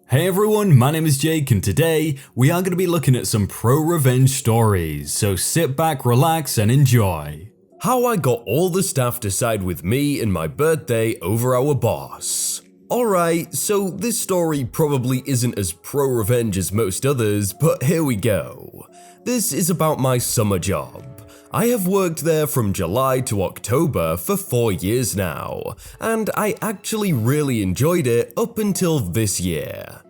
Hey everyone, my name is Jake and today we are going to be looking at some pro-revenge stories, so sit back, relax and enjoy. How I got all the staff to side with me and my birthday over our boss. Alright, so this story probably isn't as pro-revenge as most others, but here we go. This is about my summer job. I have worked there from July to October for 4 years now, and I actually really enjoyed it up until this year.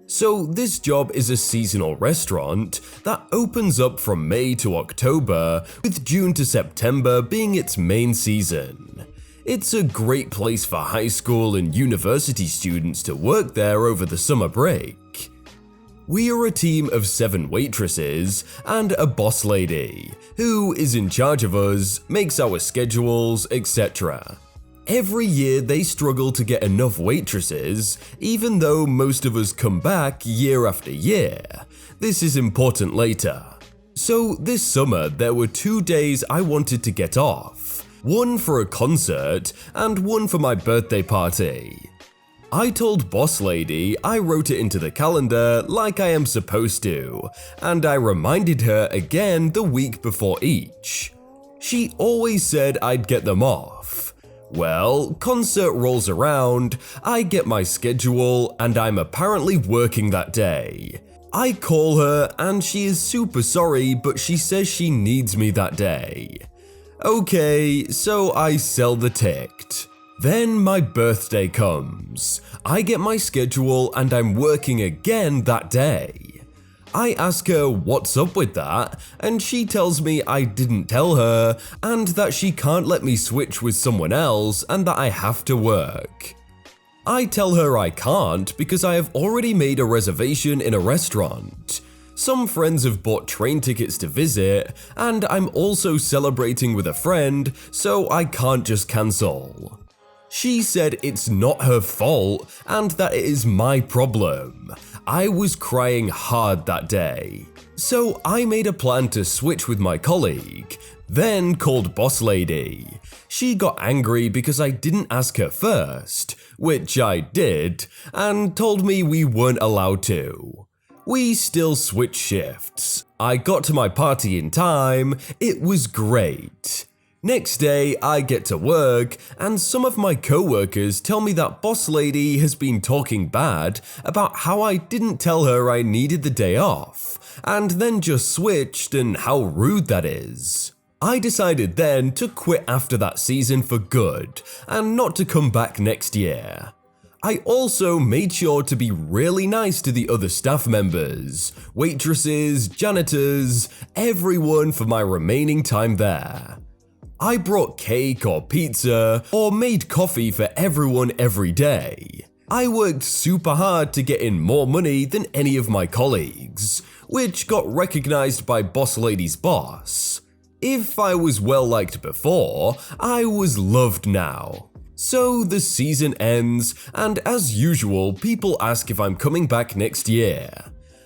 So this job is a seasonal restaurant that opens up from May to October, with June to September being its main season. It's a great place for high school and university students to work there over the summer break. We are a team of 7 waitresses and a boss lady, who is in charge of us, makes our schedules, etc. Every year they struggle to get enough waitresses, even though most of us come back year after year. This is important later. So this summer there were 2 days I wanted to get off, one for a concert and one for my birthday party. I told boss lady I wrote it into the calendar like I am supposed to, and I reminded her again the week before each. She always said I'd get them off. Well, concert rolls around, I get my schedule, and I'm apparently working that day. I call her and she is super sorry, but she says she needs me that day. Okay, so I sell the ticket. Then my birthday comes. I get my schedule and I'm working again that day. I ask her what's up with that, and she tells me I didn't tell her and that she can't let me switch with someone else and that I have to work. I tell her I can't because I have already made a reservation in a restaurant. Some friends have bought train tickets to visit, and I'm also celebrating with a friend, so I can't just cancel. She said it's not her fault and that it is my problem. I was crying hard that day. So I made a plan to switch with my colleague, then called boss lady. She got angry because I didn't ask her first, which I did, and told me we weren't allowed to. We still switched shifts. I got to my party in time. It was great. Next day, I get to work, and some of my co-workers tell me that boss lady has been talking bad about how I didn't tell her I needed the day off, and then just switched and how rude that is. I decided then to quit after that season for good, and not to come back next year. I also made sure to be really nice to the other staff members, waitresses, janitors, everyone for my remaining time there. I brought cake or pizza or made coffee for everyone every day. I worked super hard to get in more money than any of my colleagues, which got recognized by boss lady's boss. If I was well liked before, I was loved now. So the season ends, and as usual, people ask if I'm coming back next year.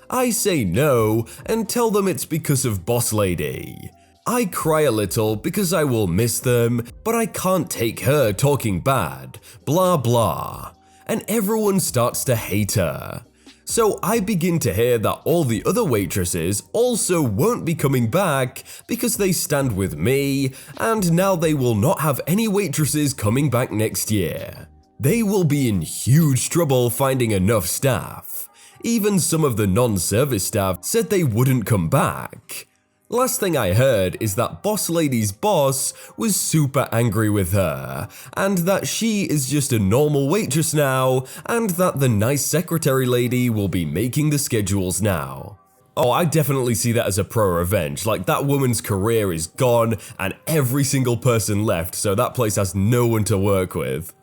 I say no and tell them it's because of boss lady. I cry a little because I will miss them, but I can't take her talking bad, blah blah, and everyone starts to hate her. So I begin to hear that all the other waitresses also won't be coming back because they stand with me, and now they will not have any waitresses coming back next year. They will be in huge trouble finding enough staff. Even some of the non-service staff said they wouldn't come back. Last thing I heard is that boss lady's boss was super angry with her, and that she is just a normal waitress now, and that the nice secretary lady will be making the schedules now. Oh, I definitely see that as a pro-revenge, like that woman's career is gone and every single person left, so that place has no one to work with.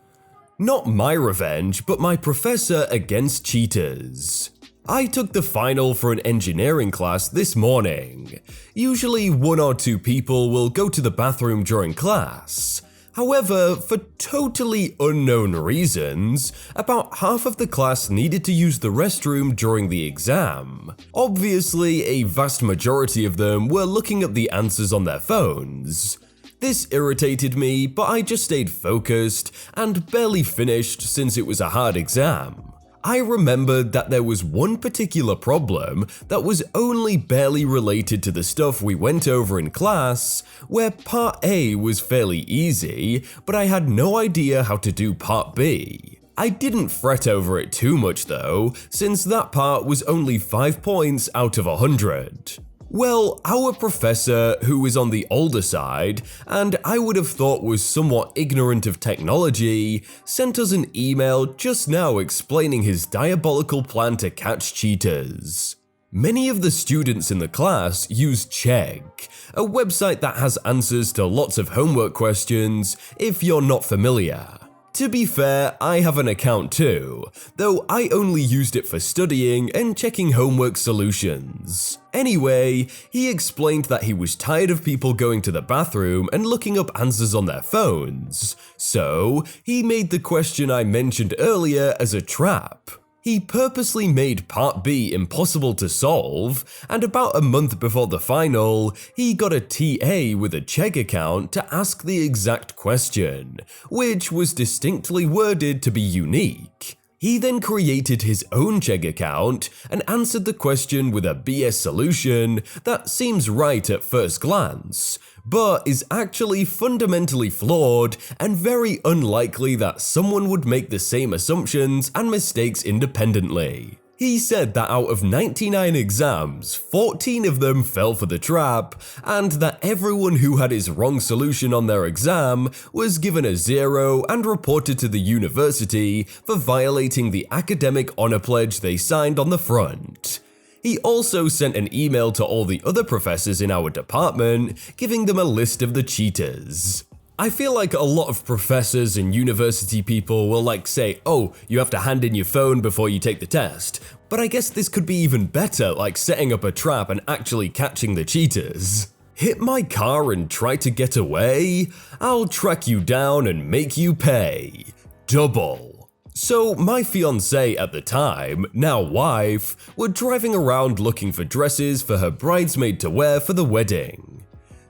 Not my revenge, but my professor against cheaters. I took the final for an engineering class this morning. Usually 1 or 2 people will go to the bathroom during class. However, for totally unknown reasons, about half of the class needed to use the restroom during the exam. Obviously, a vast majority of them were looking at the answers on their phones. This irritated me, but I just stayed focused and barely finished since it was a hard exam. I remembered that there was one particular problem that was only barely related to the stuff we went over in class, where Part A was fairly easy, but I had no idea how to do Part B. I didn't fret over it too much though, since that part was only 5 points out of 100. Well, our professor, who is on the older side, and I would have thought was somewhat ignorant of technology, sent us an email just now explaining his diabolical plan to catch cheaters. Many of the students in the class use Check, a website that has answers to lots of homework questions if you're not familiar. To be fair, I have an account too, though I only used it for studying and checking homework solutions. Anyway, he explained that he was tired of people going to the bathroom and looking up answers on their phones, so he made the question I mentioned earlier as a trap. He purposely made Part B impossible to solve, and about a month before the final, he got a TA with a Chegg account to ask the exact question, which was distinctly worded to be unique. He then created his own Chegg account and answered the question with a BS solution that seems right at first glance, but is actually fundamentally flawed and very unlikely that someone would make the same assumptions and mistakes independently. He said that out of 99 exams, 14 of them fell for the trap, and that everyone who had his wrong solution on their exam was given a 0 and reported to the university for violating the academic honor pledge they signed on the front. He also sent an email to all the other professors in our department, giving them a list of the cheaters. I feel like a lot of professors and university people will say, oh, you have to hand in your phone before you take the test. But I guess this could be even better, like setting up a trap and actually catching the cheaters. Hit my car and try to get away? I'll track you down and make you pay. Double. So my fiancée at the time, now wife, were driving around looking for dresses for her bridesmaid to wear for the wedding.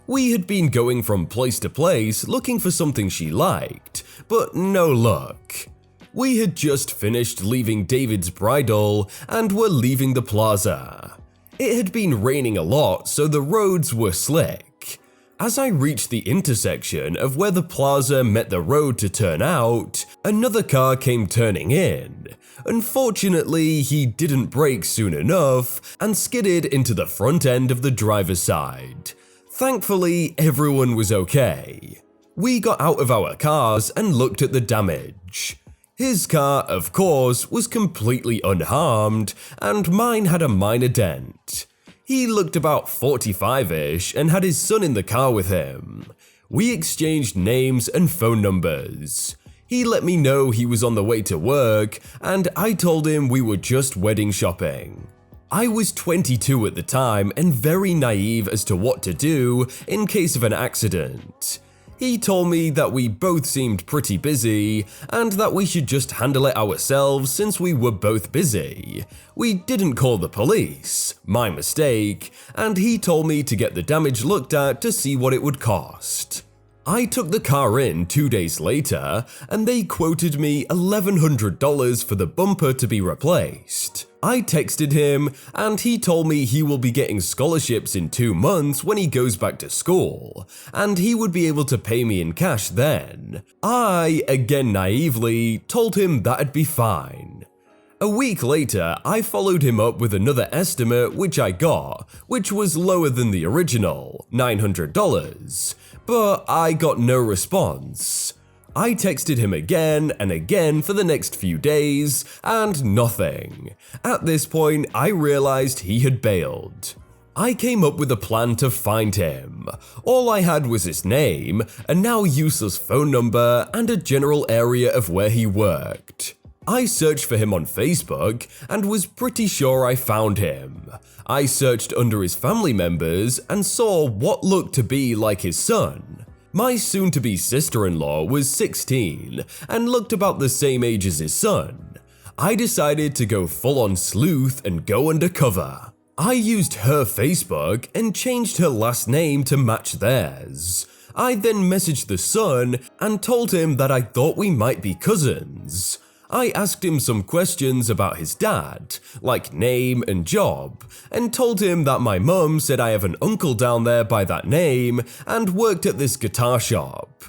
We had been going from place to place looking for something she liked, but no luck. We had just finished leaving David's bridal and were leaving the plaza. It had been raining a lot, so the roads were slick. As I reached the intersection of where the plaza met the road to turn out, another car came turning in. Unfortunately, he didn't brake soon enough and skidded into the front end of the driver's side. Thankfully, everyone was okay. We got out of our cars and looked at the damage. His car, of course, was completely unharmed, and mine had a minor dent. He looked about 45-ish and had his son in the car with him. We exchanged names and phone numbers. He let me know he was on the way to work, and I told him we were just wedding shopping. I was 22 at the time and very naive as to what to do in case of an accident. He told me that we both seemed pretty busy and that we should just handle it ourselves since we were both busy. We didn't call the police, my mistake, and he told me to get the damage looked at to see what it would cost. I took the car in 2 days later and they quoted me $1,100 for the bumper to be replaced. I texted him and he told me he will be getting scholarships in 2 months when he goes back to school, and he would be able to pay me in cash then. I, again naively, told him that'd be fine. A week later, I followed him up with another estimate which I got, which was lower than the original, $900, but I got no response. I texted him again and again for the next few days, and nothing. At this point, I realized he had bailed. I came up with a plan to find him. All I had was his name, a now useless phone number, and a general area of where he worked. I searched for him on Facebook and was pretty sure I found him. I searched under his family members and saw what looked to be like his son. My soon-to-be sister-in-law was 16 and looked about the same age as his son. I decided to go full-on sleuth and go undercover. I used her Facebook and changed her last name to match theirs. I then messaged the son and told him that I thought we might be cousins. I asked him some questions about his dad, like name and job, and told him that my mum said I have an uncle down there by that name and worked at this guitar shop.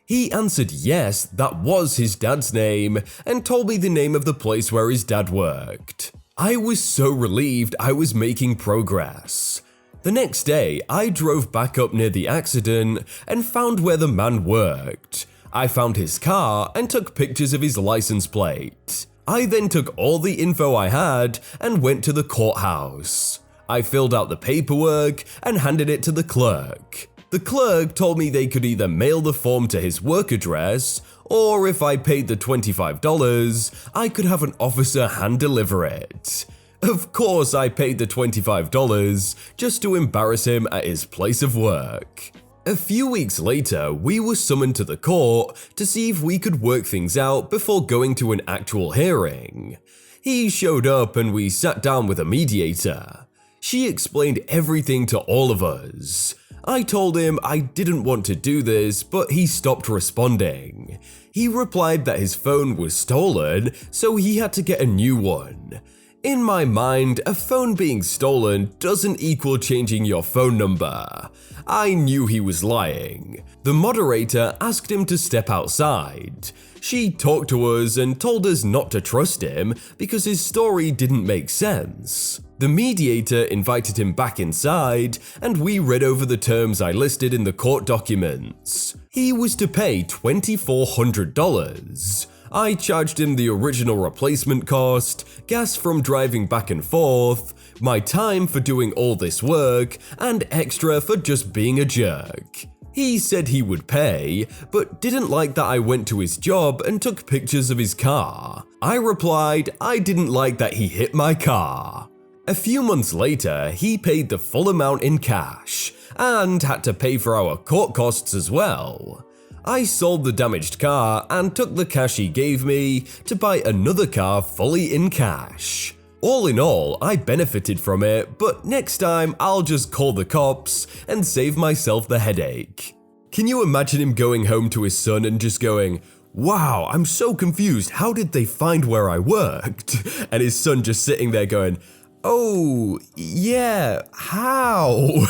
He answered yes, that was his dad's name, and told me the name of the place where his dad worked. I was so relieved I was making progress. The next day, I drove back up near the accident and found where the man worked. I found his car and took pictures of his license plate. I then took all the info I had and went to the courthouse. I filled out the paperwork and handed it to the clerk. The clerk told me they could either mail the form to his work address, or if I paid the $25, I could have an officer hand deliver it. Of course, I paid the $25 just to embarrass him at his place of work. A few weeks later, we were summoned to the court to see if we could work things out before going to an actual hearing. He showed up and we sat down with a mediator. She explained everything to all of us. I told him I didn't want to do this, but he stopped responding. He replied that his phone was stolen, so he had to get a new one. In my mind, a phone being stolen doesn't equal changing your phone number. I knew he was lying. The moderator asked him to step outside. She talked to us and told us not to trust him because his story didn't make sense. The mediator invited him back inside, and we read over the terms I listed in the court documents. He was to pay $2,400. I charged him the original replacement cost, gas from driving back and forth, my time for doing all this work, and extra for just being a jerk. He said he would pay, but didn't like that I went to his job and took pictures of his car. I replied I didn't like that he hit my car. A few months later, he paid the full amount in cash, and had to pay for our court costs as well. I sold the damaged car and took the cash he gave me to buy another car fully in cash. All in all, I benefited from it, but next time I'll just call the cops and save myself the headache. Can you imagine him going home to his son and just going, "Wow, I'm so confused, how did they find where I worked?" And his son just sitting there going, "Oh, yeah, how?"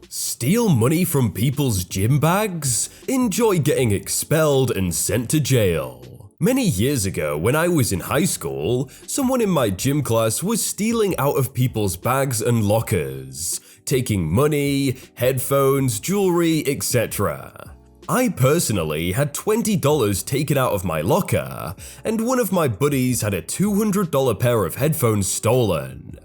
Steal money from people's gym bags? Enjoy getting expelled and sent to jail. Many years ago, when I was in high school, someone in my gym class was stealing out of people's bags and lockers, taking money, headphones, jewelry, etc. I personally had $20 taken out of my locker, and one of my buddies had a $200 pair of headphones stolen.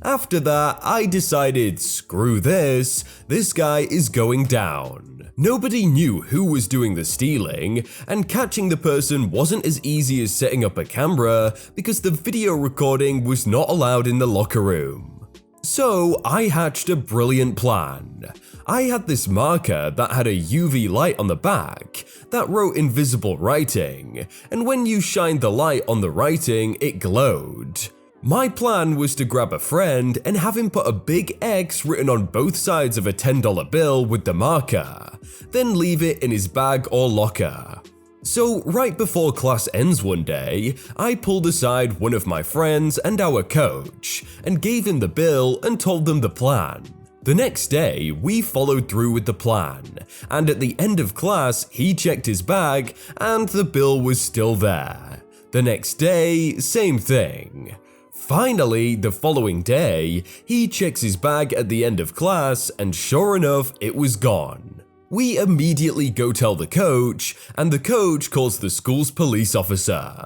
After that, I decided, screw this guy is going down. Nobody knew who was doing the stealing, and catching the person wasn't as easy as setting up a camera because the video recording was not allowed in the locker room. So I hatched a brilliant plan. I had this marker that had a UV light on the back that wrote invisible writing, and when you shined the light on the writing, it glowed. My plan was to grab a friend and have him put a big X written on both sides of a $10 bill with the marker, then leave it in his bag or locker. So right before class ends one day, I pulled aside one of my friends and our coach, and gave him the bill and told them the plan. The next day, we followed through with the plan, and at the end of class, he checked his bag and the bill was still there. The next day, same thing. Finally, the following day, he checks his bag at the end of class and sure enough, it was gone. We immediately go tell the coach, and the coach calls the school's police officer.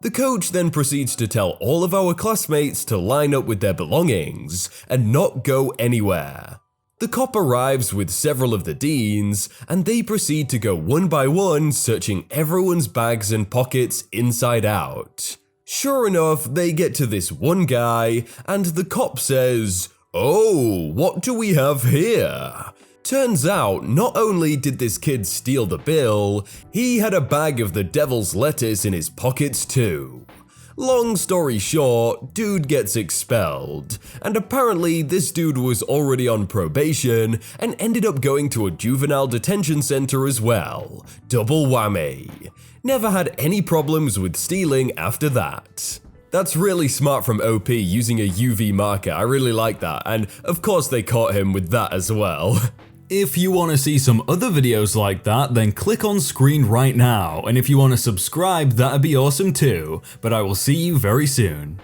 The coach then proceeds to tell all of our classmates to line up with their belongings and not go anywhere. The cop arrives with several of the deans, and they proceed to go one by one searching everyone's bags and pockets inside out. Sure enough, they get to this one guy, and the cop says, "Oh, what do we have here?" Turns out, not only did this kid steal the bill, he had a bag of the devil's lettuce in his pockets too. Long story short, dude gets expelled. And apparently this dude was already on probation and ended up going to a juvenile detention center as well. Double whammy. Never had any problems with stealing after that. That's really smart from OP using a UV marker, I really like that, and of course they caught him with that as well. If you want to see some other videos like that, then click on screen right now, and if you want to subscribe, that'd be awesome too, but I will see you very soon.